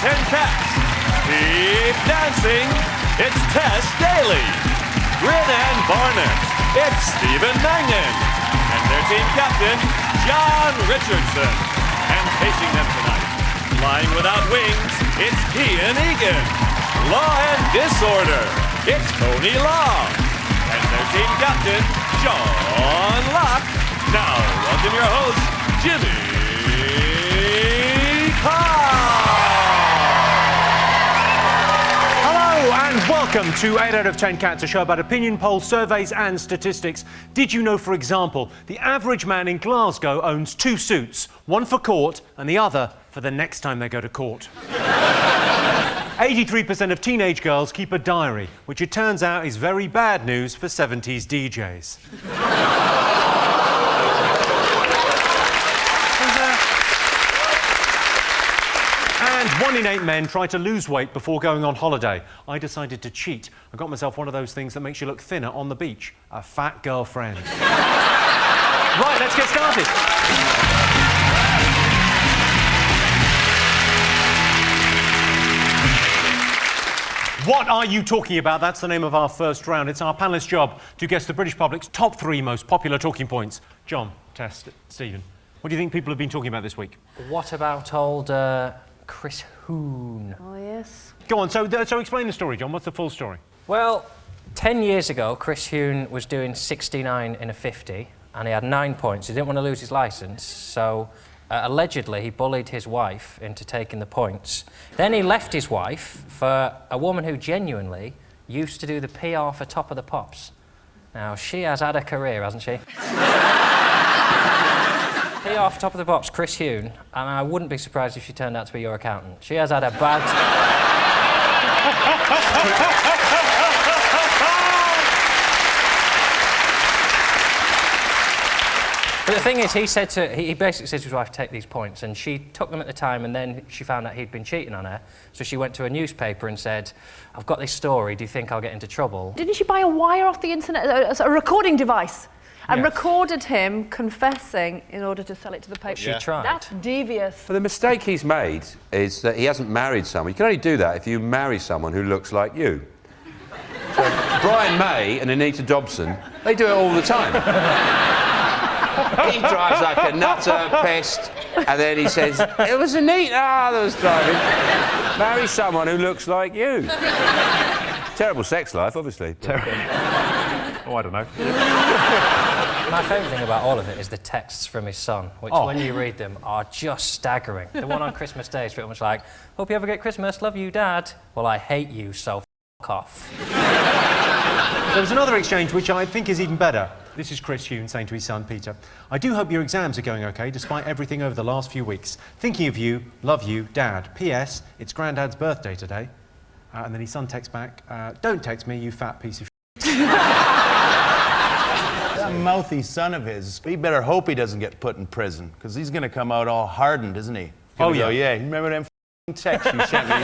10 cats. Keep dancing. It's Tess Daly. Grin and Barnett. It's Stephen Mangan. And their team captain, John Richardson. And pacing them tonight, flying without wings, it's Ian Egan. Law and Disorder. It's Tony Law. And their team captain, John Locke. Now, welcome your host, Jimmy Carr. Hello and welcome to 8 out of 10 Cats, a show about opinion polls, surveys and statistics. Did you know, for example, the average man in Glasgow owns 2 suits, one for court and the other for the next time they go to court? 83% of teenage girls keep a diary, which it turns out is very bad news for 70s DJs. And 1 in 8 men try to lose weight before going on holiday. I decided to cheat. I got myself one of those things that makes you look thinner on the beach. A fat girlfriend. Right, let's get started. What are you talking about? That's the name of our first round. It's our panellists' job to guess the British public's top 3 most popular talking points. John, Tess, Stephen, what do you think people have been talking about this week? What about old Chris Huhne? Oh, yes. Go on, so explain the story, John. What's the full story? Well, 10 years ago, Chris Huhne was doing 69 in a 50, and he had 9 points. He didn't want to lose his licence, so allegedly he bullied his wife into taking the points. Then he left his wife for a woman who genuinely used to do the PR for Top of the Pops. Now, she has had a career, hasn't she? PR for Top of the Pops, Chris Huhne, and I wouldn't be surprised if she turned out to be your accountant. She has had a bad... But the thing is, he basically said to his wife, take these points, and she took them at the time, and then she found out he'd been cheating on her. So she went to a newspaper and said, I've got this story, do you think I'll get into trouble? Didn't she buy a wire off the internet, a recording device, and Yes. recorded him confessing in order to sell it to the paper? She tried. That's devious. But the mistake he's made is that he hasn't married someone. You can only do that if you marry someone who looks like you. So Brian May and Anita Dobson, they do it all the time. He drives like a nutter, pest, and then he says, it was Anita that was driving. Marry someone who looks like you. Terrible sex life, obviously. Oh, I don't know. My favourite thing about all of it is the texts from his son, which when you read them are just staggering. The one on Christmas Day is pretty much like, hope you have a great Christmas, love you, Dad. Well, I hate you, so f*** off. There was another exchange which I think is even better. This is Chris Huhne saying to his son, Peter, I do hope your exams are going okay, despite everything over the last few weeks. Thinking of you, love you, Dad. P.S. It's Grandad's birthday today. And then his son texts back, don't text me, you fat piece of That mouthy son of his, he better hope he doesn't get put in prison, because he's going to come out all hardened, isn't he? Oh, yeah. Go, yeah, you remember them texts you sent me?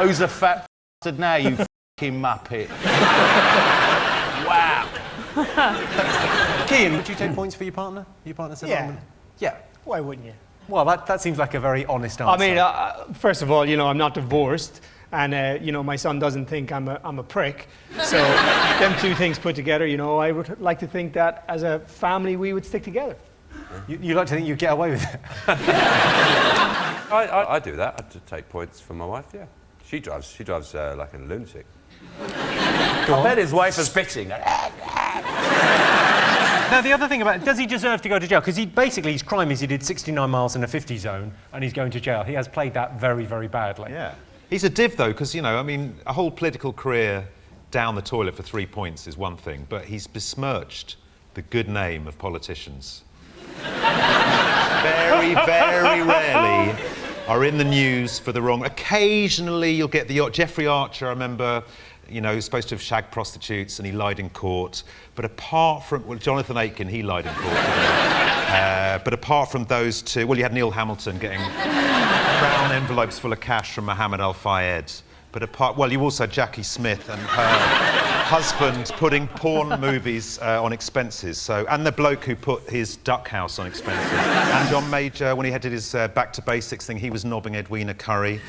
Who's a fat bastard now, you f***ing muppet? Wow. Kean, would you take points for your partner? Your partner said, Yeah. Yeah. Why wouldn't you? Well, that seems like a very honest answer. I mean, first of all, you know, I'm not divorced, and you know, my son doesn't think I'm a prick. So, them two things put together, you know, I would like to think that as a family we would stick together. You like to think you'd get away with it? I do that. I'd take points for my wife, yeah. She drives like a lunatic. I bet his wife is spitting. Now, the other thing about it, does he deserve to go to jail? Because his crime is he did 69 miles in a 50 zone and he's going to jail. He has played that very, very badly. Yeah. He's a div, though, because, you know, I mean, a whole political career down the toilet for 3 points is one thing, but he's besmirched the good name of politicians. Very, very rarely are in the news for the wrong... Occasionally you'll get the... Jeffrey Archer, I remember... You know, he was supposed to have shagged prostitutes and he lied in court. But apart from... Well, Jonathan Aitken, he lied in court. But apart from those two... Well, you had Neil Hamilton getting brown envelopes full of cash from Mohammed Al-Fayed. But apart... Well, you also had Jackie Smith and husband putting porn movies on expenses. So, and the bloke who put his duck house on expenses. And John Major, when he did his back to basics thing, he was knobbing Edwina Currie. We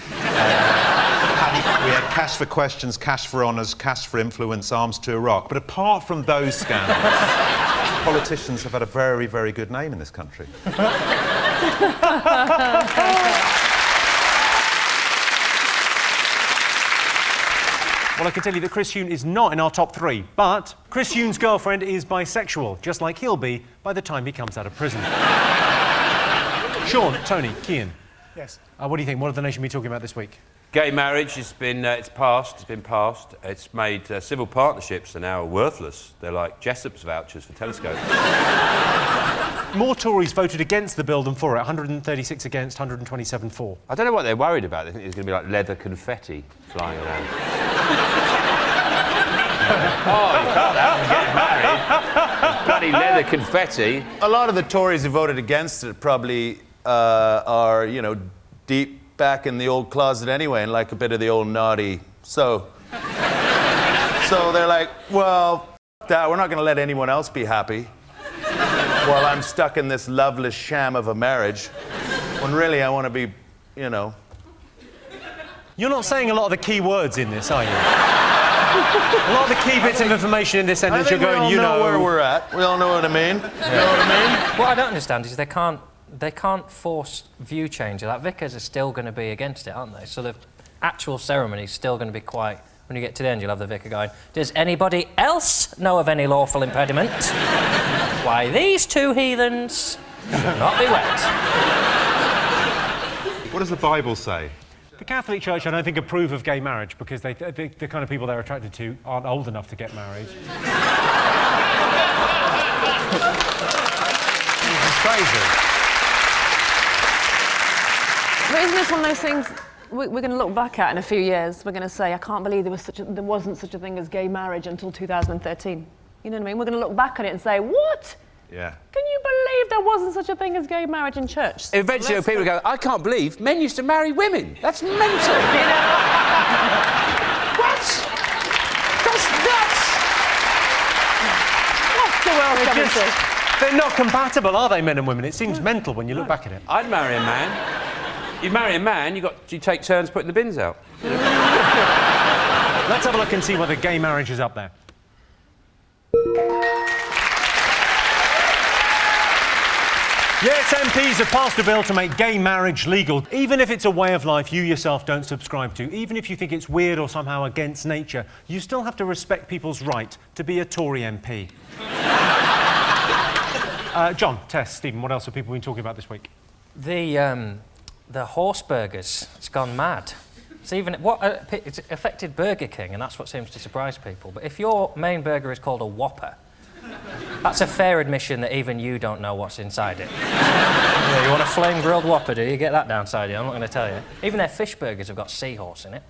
had cash for questions, cash for honours, cash for influence, arms to Iraq. But apart from those scandals, politicians have had a very, very good name in this country. Well, I can tell you that Chris Huhne is not in our top 3, but Chris Huhne's girlfriend is bisexual, just like he'll be by the time he comes out of prison. Sean, Tony, Kian. Yes. What do you think? What have the nation been talking about this week? Gay marriage has been, it's been passed. It's made civil partnerships are now worthless. They're like Jessop's vouchers for telescopes. More Tories voted against the bill than for it, 136 against, 127 for. I don't know what they're worried about. They think there's going to be like leather confetti flying around. Oh, you can't have them getting married. Bloody leather confetti. A lot of the Tories who voted against it probably are, you know, deep back in the old closet anyway and like a bit of the old naughty. So they're like, well, that, we're not going to let anyone else be happy while I'm stuck in this loveless sham of a marriage when really I want to be, you know. You're not saying a lot of the key words in this, are you? A lot of the key bits of information in this sentence, you're going, you know where we're at. We all know what I mean. You know what I mean? What I don't understand is they can't force view change. Like, vicars are still going to be against it, aren't they? So the actual ceremony is still going to be quite... When you get to the end, you'll have the vicar going, does anybody else know of any lawful impediment? Why, these two heathens should not be wet. What does the Bible say? The Catholic Church, I don't think, approve of gay marriage because the kind of people they're attracted to aren't old enough to get married. This is crazy. But isn't this one of those things we're going to look back at in a few years? We're going to say, I can't believe there wasn't such a thing as gay marriage until 2013. You know what I mean? We're going to look back on it and say, what? Yeah. Can you believe there wasn't such a thing as gay marriage in church? Eventually, people go, I can't believe men used to marry women. That's mental. You know? What? That's nuts. What's the world coming to? They're not compatible, are they, men and women? It seems mental when you look back at it. I'd marry a man. You marry a man, you take turns putting the bins out. Let's have a look and see whether gay marriage is up there. Yes, MPs have passed a bill to make gay marriage legal, even if it's a way of life you yourself don't subscribe to. Even if you think it's weird or somehow against nature, you still have to respect people's right to be a Tory MP. John, Tess, Stephen, what else have people been talking about this week? The horse burgers, it's gone mad. It's affected Burger King, and that's what seems to surprise people. But if your main burger is called a Whopper, that's a fair admission that even you don't know what's inside it. Yeah, you want a flame grilled Whopper, do you? Get that downside, I'm not going to tell you. Even their fish burgers have got seahorse in it.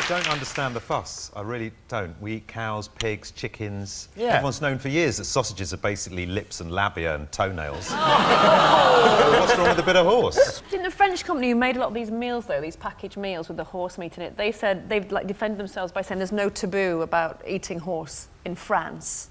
I don't understand the fuss. I really don't. We eat cows, pigs, chickens. Yeah. Everyone's known for years that sausages are basically lips and labia and toenails. What's wrong with a bit of horse? Didn't the French company who made a lot of these meals, though, these packaged meals with the horse meat in it, they said they've defended themselves by saying there's no taboo about eating horse in France.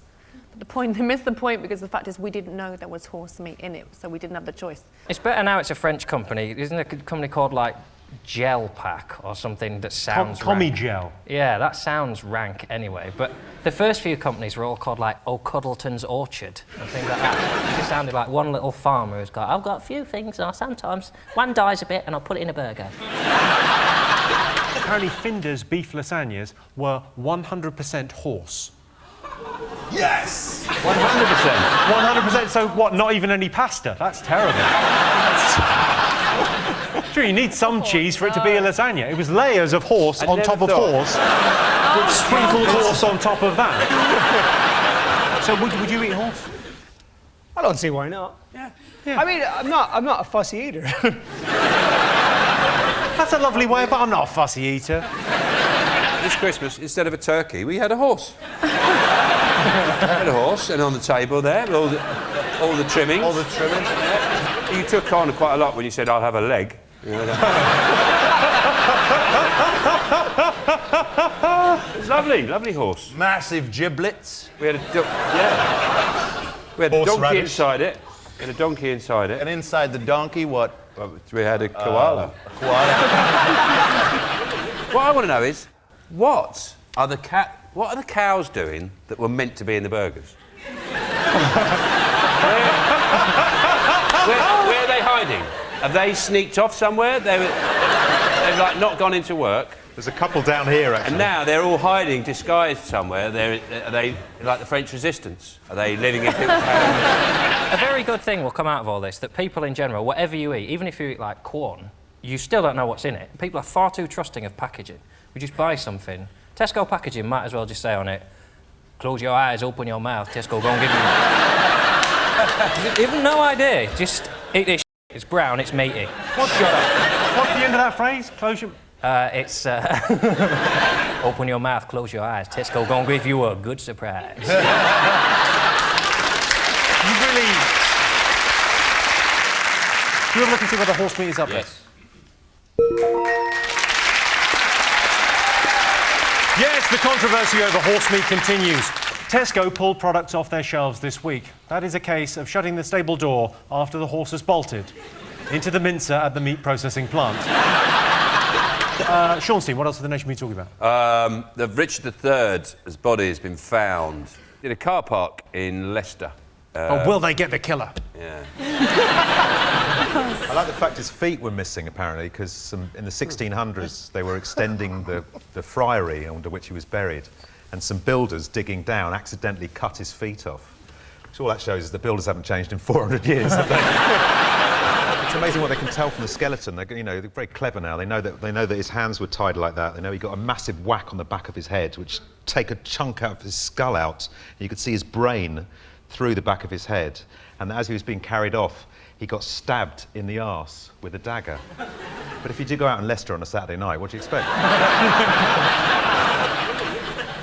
But they missed the point because the fact is we didn't know there was horse meat in it, so we didn't have the choice. It's better now it's a French company. Isn't there a company called, like, Gel Pack or something that sounds Commie rank? Gel. Yeah, that sounds rank anyway. But the first few companies were all called, like, O'Cuddleton's Orchard and things like that. It just sounded like one little farmer who's got, I've got a few things, and sometimes one dies a bit and I'll put it in a burger. Apparently Finder's beef lasagnes were 100% horse. Yes! 100%. 100%, so what, not even any pasta? That's terrible. Sure, you need some cheese for it to be a lasagna. It was layers of horse on top of horse, with sprinkled horse on top of that. So would you eat horse? I don't see why not. Yeah. I mean, I'm not a fussy eater. That's a lovely way of... I'm not a fussy eater. This Christmas, instead of a turkey, we had a horse. We had a horse, and on the table there, with all the trimmings. All the trimmings. You took on quite a lot when you said, I'll have a leg. It's lovely, lovely horse. Massive giblets. We had a we had a donkey Horseradish. inside it. We had a donkey inside it. And inside the donkey, what? Well, we had a koala. Koala. What I want to know is, what are the cows doing that were meant to be in the burgers? Where are they hiding? Have they sneaked off somewhere? They've like not gone into work. There's a couple down here, actually. And now they're all hiding, disguised somewhere. Are they like the French Resistance? Are they living in people's houses? A very good thing will come out of all this, that people in general, whatever you eat, even if you eat like corn, you still don't know what's in it. People are far too trusting of packaging. We just buy something. Tesco packaging might as well just say on it, close your eyes, open your mouth, Tesco, go and give you one. You've no idea. Just eat this. It's brown, it's meaty. What's the end of that phrase? Close your... It's open your mouth, close your eyes. Tesco gonna give you a good surprise. You really... Do you ever look and see whether horse meat is up there? Yes. Yes, the controversy over horse meat continues. Tesco pulled products off their shelves this week. That is a case of shutting the stable door after the horse has bolted into the mincer at the meat processing plant. Sean Steen, what else are the nation be talking about? The Richard III's body has been found in a car park in Leicester. Will they get the killer? Yeah. I like the fact his feet were missing, apparently, because in the 1600s they were extending the friary under which he was buried, and some builders digging down accidentally cut his feet off. So all that shows is the builders haven't changed in 400 years, have they? It's amazing what they can tell from the skeleton. They're very clever now. They know that his hands were tied like that. They know he got a massive whack on the back of his head, which take a chunk out of his skull out. And you could see his brain through the back of his head. And as he was being carried off, he got stabbed in the arse with a dagger. But if you do go out in Leicester on a Saturday night, what do you expect?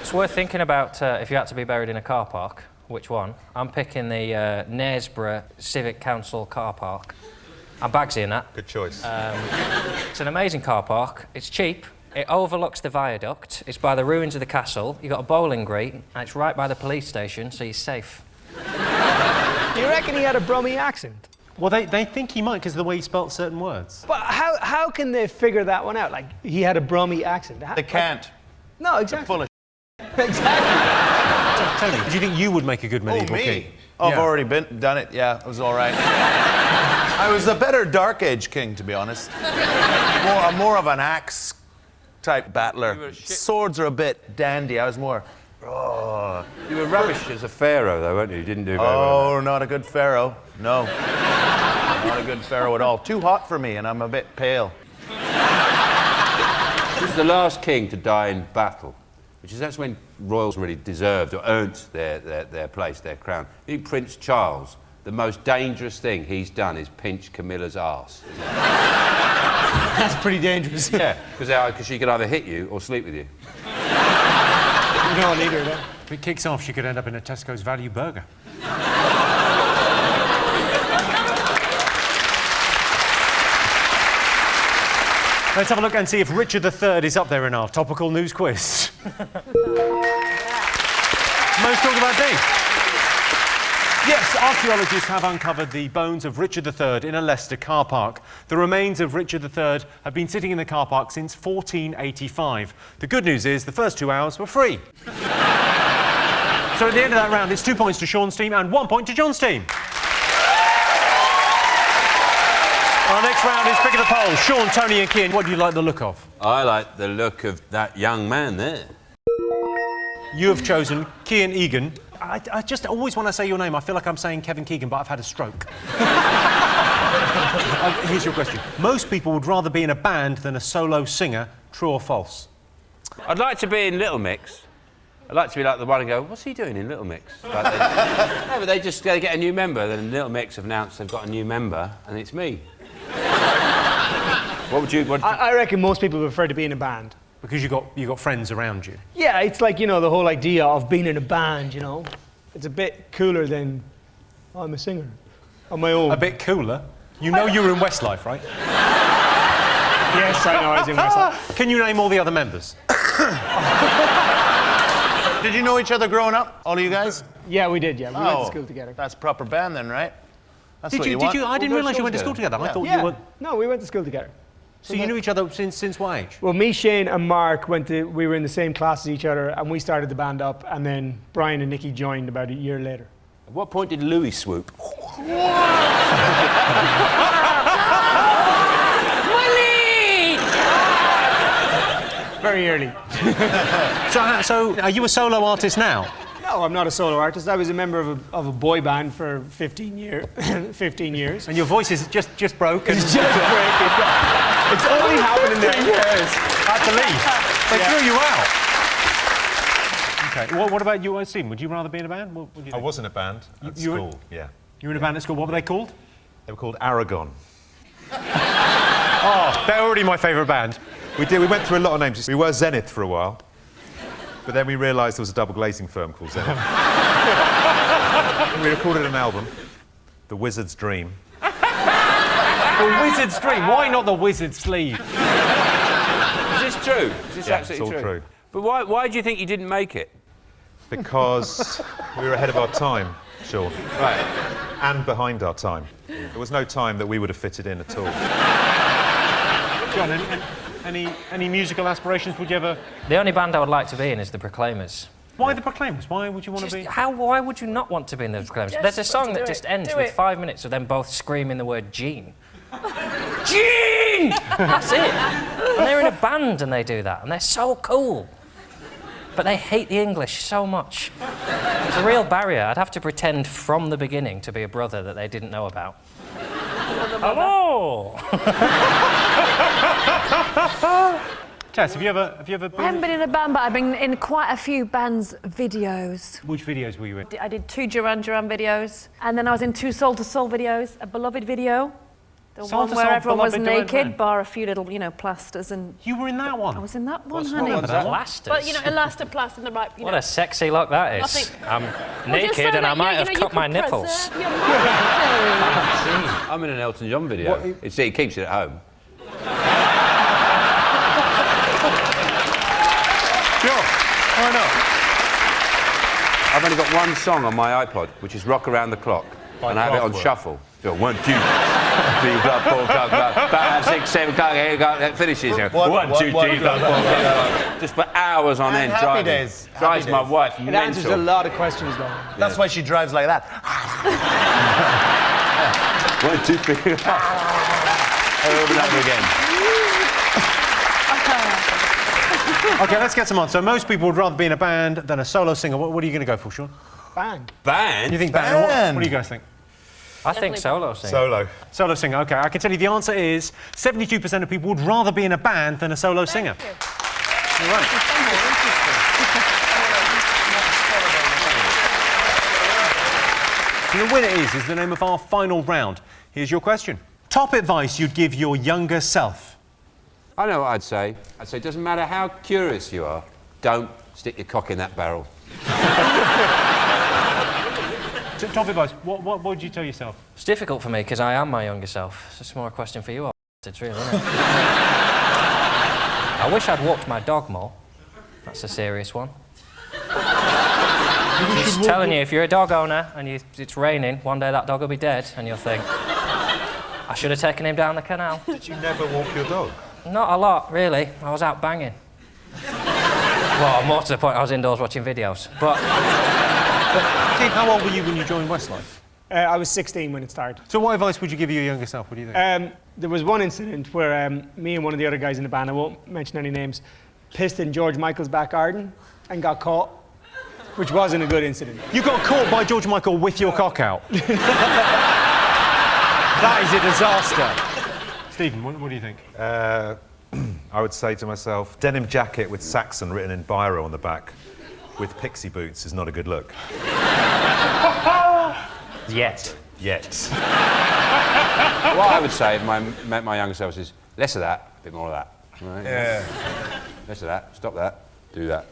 It's worth thinking about if you had to be buried in a car park, which one? I'm picking the Knaresborough Civic Council car park. I'm Bagsy in that. Good choice. It's an amazing car park. It's cheap. It overlooks the viaduct. It's by the ruins of the castle. You've got a bowling green, and it's right by the police station, so you're safe. Do you reckon he had a Brummie accent? Well, they think he might because of the way he spelt certain words. But how can they figure that one out? Like, he had a Brummie accent. They can't. No, exactly. Full of Exactly. Tony, do you think you would make a good medieval king? I've Yeah. already done it. Yeah, it was all right. I was a better Dark Age king, to be honest. More of an axe type battler. Swords are a bit dandy. I was more. Oh. You were rubbish as a pharaoh, though, weren't you? You didn't do very well. Oh, not a good pharaoh. No. Not a good pharaoh at all. Too hot for me, and I'm a bit pale. He was the last king to die in battle, that's when royals really deserved or earned their place, their crown. I think Prince Charles, the most dangerous thing he's done is pinch Camilla's arse. That's pretty dangerous. Yeah, because she could either hit you or sleep with you. You don't need her, though. If it kicks off, she could end up in a Tesco's value burger. Let's have a look and see if Richard III is up there in our topical news quiz. Most talked about day. Yes, archaeologists have uncovered the bones of Richard III in a Leicester car park. The remains of Richard III have been sitting in the car park since 1485. The good news is the first 2 hours were free. So at the end of that round, it's 2 points to Sean's team and 1 point to John's team. Our next round is Pick of the Poll. Sean, Tony and Cian, what do you like the look of? I like the look of that young man there. You have chosen Cian Egan. I just always when I say your name, I feel like I'm saying Kevin Keegan, but I've had a stroke. Here's your question. Most people would rather be in a band than a solo singer. True or false? I'd like to be in Little Mix. I'd like to be like the one and go, what's he doing in Little Mix? But they just get a new member. Then Little Mix have announced they've got a new member, and it's me. What would you... I reckon most people prefer to be in a band. Because you got friends around you. Yeah, it's like, the whole idea of being in a band, It's a bit cooler than, I'm a singer on my own. A bit cooler? You know you were in Westlife, right? Yes, I know, I sing myself. Can you name all the other members? Did you know each other growing up, all of you guys? Yeah, we did, yeah. We went to school together. That's proper band then, right? That's Did what you? want. I didn't realise you went to school together. I thought you were... No, we went to school together. So you knew each other since what age? Well, me, Shane, and Mark we were in the same class as each other, and we started the band up, and then Brian and Nicky joined about a year later. At what point did Louis swoop? Very early. So are you a solo artist now? No, I'm not a solo artist. I was a member of a boy band for 15 years. And your voice is just broken. It's just breaking. It's only happened in 10 years. I believe. They threw you out. Okay. What about you, Stephen? Would you rather be in a band? What do you think? I was in a band at school, yeah. You were in a band at school. What were they called? They were called Aragon. Oh, they're already my favourite band. We went through a lot of names. We were Zenith for a while, but then we realised there was a double glazing firm called Zenith. We recorded an album, The Wizard's Dream. The Wizard's Dream. Why not the Wizard's Sleeve? Is this true? Is this Yeah, absolutely it's all true. But why do you think you didn't make it? Because we were ahead of our time, Sean. Right. And behind our time. There was no time that we would have fitted in at all. John, any musical aspirations? Would you ever... The only band I would like to be in is the Proclaimers. Why the Proclaimers? Why would you want to be... Why would you not want to be in the Proclaimers? There's a song that just ends with 5 minutes of them both screaming the word Gene. Gene! That's it. And they're in a band and they do that, and they're so cool. But they hate the English so much. It's a real barrier. I'd have to pretend from the beginning to be a brother that they didn't know about. Hello! Tess, have you ever been... I haven't been in a band, but I've been in quite a few bands' videos. Which videos were you in? I did 2 Duran Duran videos, and then I was in 2 Soul to Soul videos, a Beloved video, the Soul one to where Soul, everyone was Beloved Duran naked, Duran. bar a few little, plasters and... You were in that one? I was in that one, What honey. one's that? Blasters. But, elastoplast and the right, What a sexy look that is. Nothing. I'm Well, just naked so and I that might have you cut my could nipples. preserve your modesty. I'm in an Elton John video. He keeps it at home. Sure. Why not? I've only got one song on my iPod, which is Rock Around the Clock. And I have it on shuffle. So 1, 2, 3 o'clock, 4 o'clock, 5, 6, 7 o'clock, 8 o'clock, it finishes. 1, 2, 3, 4 o'clock. Just for hours on end Happy driving. Days. Drives Happy my Days. wife It answers a mental. lot of questions, though. That's why she drives like that. 1, 2, 3. Over and over again. Okay, let's get some on. So most people would rather be in a band than a solo singer. What are you going to go for, Sean? Band. Band? You think band? What do you guys think? I think solo singing. Solo. Solo singer, okay. I can tell you the answer is 72% of people would rather be in a band than a solo singer. You're right. So the winner is the name of our final round. Here's your question. Top advice you'd give your younger self? I know what I'd say. I'd say, it doesn't matter how curious you are, don't stick your cock in that barrel. Top advice, what would you tell yourself? It's difficult for me because I am my younger self. It's just more a question for you, it's really, isn't it? I wish I'd walked my dog more. That's a serious one. Just telling you, if you're a dog owner and it's raining, one day that dog will be dead, and you'll think, I should have taken him down the canal. Did you never walk your dog? Not a lot, really. I was out banging. Well, more to the point, I was indoors watching videos. But Steve, how old were you when you joined Westlife? I was 16 when it started. So what advice would you give your younger self? What do you think? There was one incident where me and one of the other guys in the band, I won't mention any names, pissed in George Michael's back garden and got caught, which wasn't a good incident. You got caught by George Michael with your cock out. That is a disaster. Stephen, what do you think? I would say to myself, denim jacket with Saxon written in biro on the back with pixie boots is not a good look. yet. What I would say if met my younger self is, less of that, a bit more of that. Right? Yeah. Less of that, stop that, do that.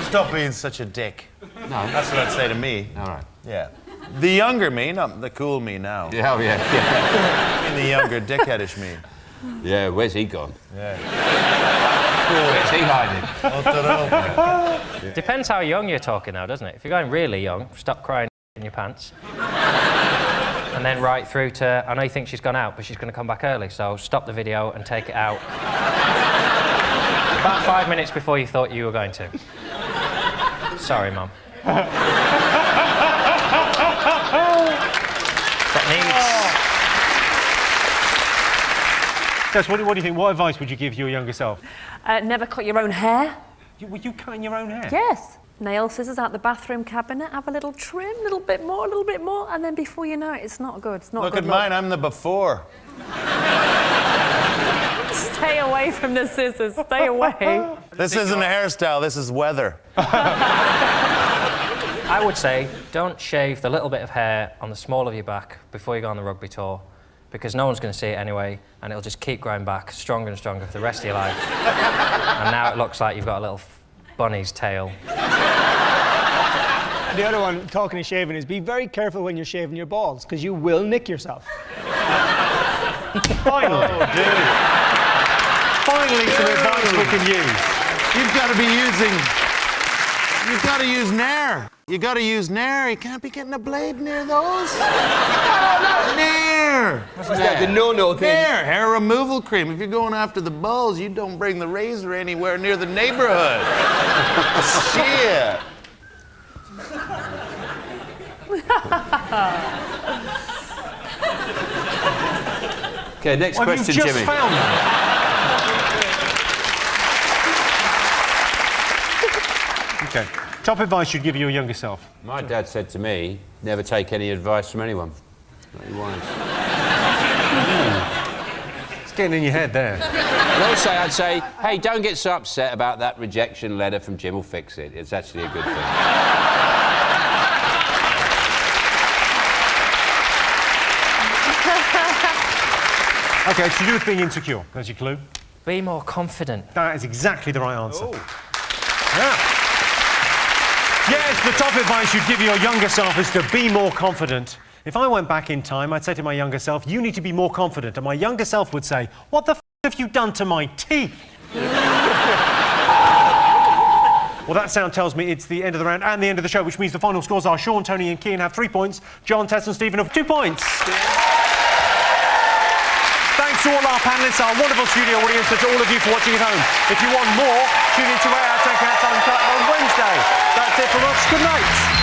Stop being such a dick. No. That's what I'd say to me. All right. Yeah. The younger me, not the cool me now. Yeah, oh yeah. I mean the younger dickheadish me. Yeah, where's he gone? Yeah. Where's he hiding? Depends how young you're talking now, doesn't it? If you're going really young, stop crying in your pants. And then right through to, I know you think she's gone out, but she's going to come back early, so stop the video and take it out. About 5 minutes before you thought you were going to. Sorry, Mum. Techniques. Tess, what do you think? What advice would you give your younger self? Never cut your own hair. Were you cutting your own hair? Yes. Nail scissors out the bathroom cabinet, have a little trim, a little bit more, and then before you know it, it's not good. It's not Look good. at mine, I'm the before. Stay away from the scissors. Stay away. This isn't a hairstyle, this is weather. I would say don't shave the little bit of hair on the small of your back before you go on the rugby tour, because no one's going to see it anyway, and it'll just keep growing back stronger and stronger for the rest of your life. And now it looks like you've got a little bunny's tail. The other one, talking of shaving, is be very careful when you're shaving your balls, because you will nick yourself. Finally. Oh, dude. Finally, some advice we can use. You've got to use Nair. You got to use Nair. You can't be getting a blade near those. Oh, not Nair. What's that? The no-no thing. Nair, hair removal cream. If you're going after the balls, you don't bring the razor anywhere near the neighborhood. Shit. Okay, next Have question, you just Jimmy. found that? Okay. Top advice you'd give your younger self? My dad said to me, never take any advice from anyone. Very wise. It's getting in your head there. I'd say, hey, don't get so upset about that rejection letter from Jim. Will fix it. It's actually a good thing. Okay, it's to do with being insecure. There's your clue. Be more confident. That is exactly the right answer. Yeah. Yes, the top advice you'd give your younger self is to be more confident. If I went back in time, I'd say to my younger self, you need to be more confident. And my younger self would say, what the f have you done to my teeth? Well, that sound tells me it's the end of the round and the end of the show, which means the final scores are Sean, Tony and Cian have 3 points, John, Tess and Stephen have 2 points. Thanks to all our panellists, our wonderful studio audience, and to all of you for watching at home. If you want more, tune in to our Take Out Uncut on Wednesday. That's it from us. Good night.